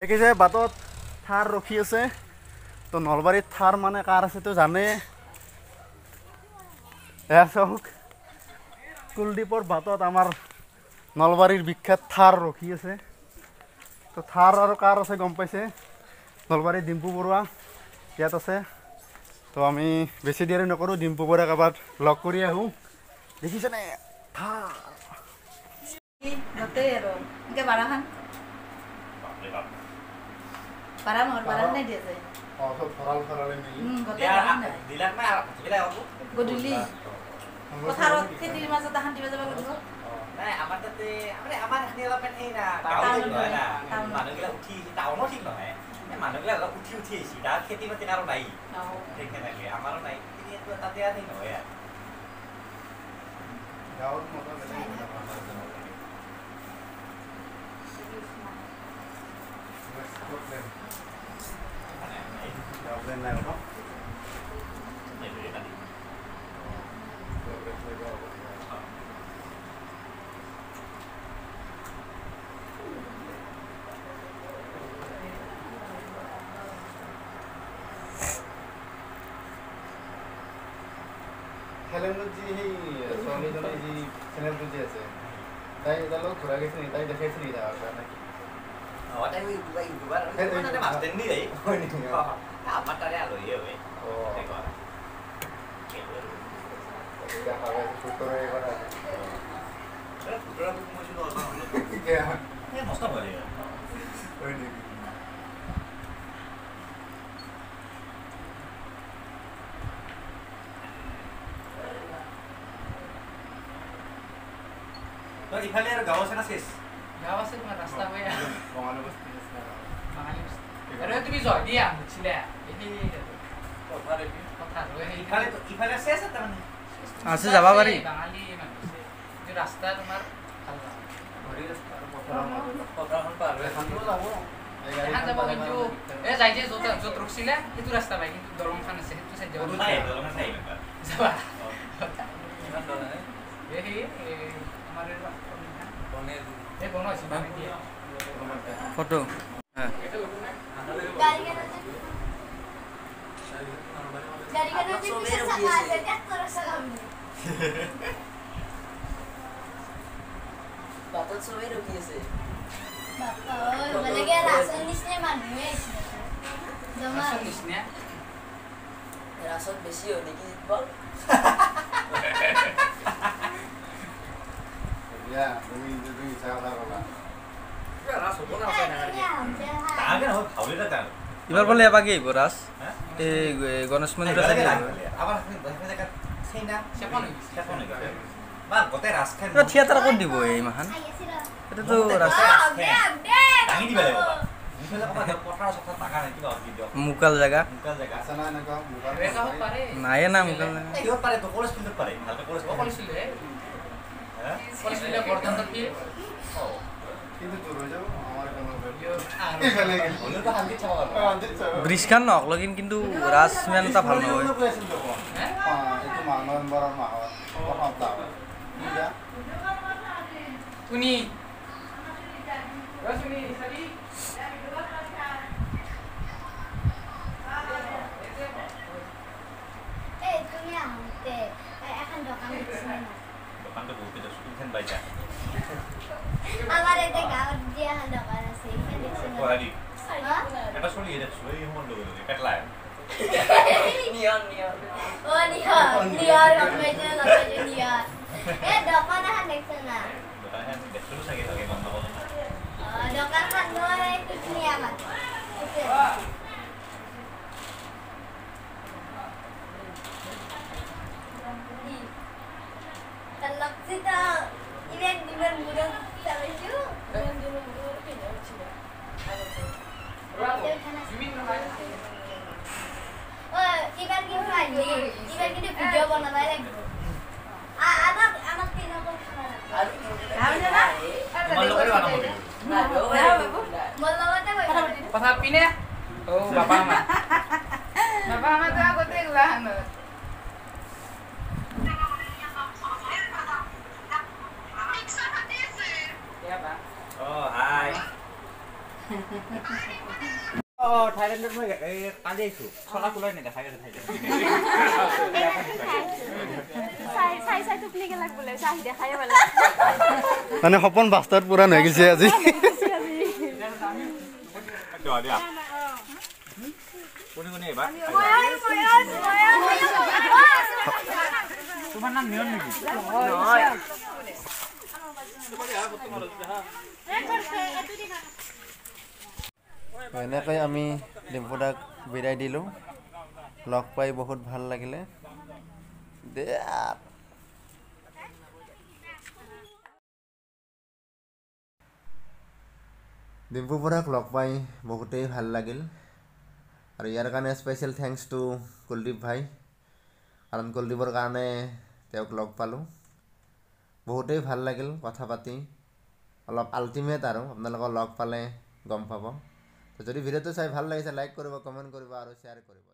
দেখিছে বাটত থাৰ ৰখি আছে তো নলবাৰীত থাৰ মানে কাৰ আছে তো জানে এয়া চাওক কুলদ্বীপৰ বাটত আমাৰ নলবাৰীৰ বিখ্যাত থাৰ ৰখি আছে তো থাৰ আৰু কাৰ আছে গম পাইছে নলবাৰীৰ ডিম্পু বৰুৱা ইয়াত আছে তো আমি বেছি দেৰি নকৰোঁ ডিম্পু বৰুৱাক এবাৰ লগ কৰি আহোঁ দেখিছেনে থাৰ Para mau barang nih dia sih. Oh, so faral ini. Dilan mah bila aku. Goduli. Kau taruh ke di masa tahan di masa bagus. Nah, amat tete, amat ini lah pen ini nah. Kau itu nah. Mana kita uti, tahu no sih loh. Mana kita uti sih. Dah खेती mesti karo naik. Dekhen lagi, amaro naik. Ini itu tadi ada nih loh ya. Daun motor kita lên nào đó খেলেন G সেই ছোৱালীজনী যি চেনেলটো যি আছে তাই এটা লগত ঘূৰা গৈছে নি তাই দেখাইছে নি তাৰ নাকি Ada yang YouTuber, mana ada mas Dendi deh. Amat ada alo iya weh. Oh. Tekor. Ya kalau foto ya kan. Berapa kamu sudah orang? Iya. Ya mesti boleh ya. Oh ini. Tuh ikhale ar gawa se na ses. Gawa se তোমার রাস্তা হয়ে বাঙালি বস্তি বাঙালি আরে তুমি জয় দিয়া বুঝছিলে এই কথা রয়ে ইফালে শেষ আছে মানে আছে যাবা পারি বাঙালি মানুষ যে রাস্তা তোমার ভালো ঘড়ি রাস্তা পথারখন পার হয়ে খান্দিও যাব এখন যাব কিন্তু যাই যে যত রুকছিলে সেইটো রাস্তা পাই কিন্তু দলংখান আছে সেইটো সাইড যাব নাই দলং আছে যাবা ইমান দলং নাই এই আমার বনে এই বনো আছে মানে কি ফটো হ্যাঁ Dari kan nanti bisa sakit ya terus kami. Batot soe rugi sih. Betul. Lagi rasa nisnya manunya sih. Zaman. Langsung disnya Rasot besi yo niki bal. Ya, ini saya apa? Ya raso bona apa na Ya, তাকে না খাওলে তা কার এবার বলে এবার কি বরাস এই গণেশ মন্দির আছে আবার বসে দেখা সেই না সেপন সেপন বা গতে রাস খান এটা থিয়েটার কোন দিব এই মাহান ayah sih lah. এটা তো রাস্তা দাঙি দিবা লাগিব মুখলে কবা পথাৰ সথা টাকা নাই কিবা দি দিও মুকাল জায়গা মুকাল জায়গা Sana naga bukan. রেখা হতে পারে নাই না মুকাল জায়গা এই ইও পারে তো কলেজ ফিল্ড পারে হালকা কলেজ কলেজ ছিল হ্যাঁ কলেজ ছিল বর্তমান তো কি ও Itu turun aja, আমার কোনো আর এখানে বলে তো হালকা চাওয়া ব্রিজ খান নক লগিন কিন্তু রাস মেন তা ভালো নয় itu mah November mah, apa tahu? Iya. উনি রসুনি সাদি তুমি আনতে এখন দোকান দিচ্ছি দোকান তো বলতে শুনছেন বাইটা আমার এটা গাঁৱত দিয়া দোকান আছে এখানে দেখছেন কোহারি হ্যাঁ এটা শুনি এটা শুই হমন লোক পেটলায় Nion. ও নিয়ার কমেছে লগাইছে নিয়ার দোকান এখন দেখছেন না দোকান হ্যাঁ দেখছো সাগে সাগে বন্ধ বন্ধ দোকান খান নয় একটু নিয়ে আমার Talak sita. Ilan bulan bulan sama siu. Oh, iban kita lagi. Iban kita video banana lagi. Anak kita pun sama. তোমার লোকের বানা হবে Mau lawan apa? কথা পিনে ও বাবা মা বাবা মা তো আগতে এগুলা হানো Oh, hai. থাইলেণ্ডত মই কালি আহিছোঁ চলা কোলাই নেদেখা গৈছে থাইলেণ্ড মানে সপোন বাস্তৱত পূৰণ হৈ গৈছে আজি কোনে কোনে এইবাৰ তোমাৰ নাম নিয়ন নেকি এনেকৈ আমি ডিম্পুদাক বিদায় দিলোঁ লগ পাই বহুত ভাল লাগিলে ডিম্পু বৰাক লগ পাই বহুতেই ভাল লাগিল আৰু ইয়াৰ কাৰণে স্পেচিয়েল থেংকছ টু কুলদীপ ভাই কাৰণ কুলদীপৰ কাৰণে তেওঁক লগ পালোঁ বহুতেই ভাল লাগিল কথা পাতি অলপ আল্টিমেট আৰু আপোনালোকক লগ পালে গম পাব তো যদি ভিডিঅ'টো চাই ভাল লাগিছে লাইক কৰিব কমেণ্ট কৰিব আৰু শ্বেয়াৰ কৰিব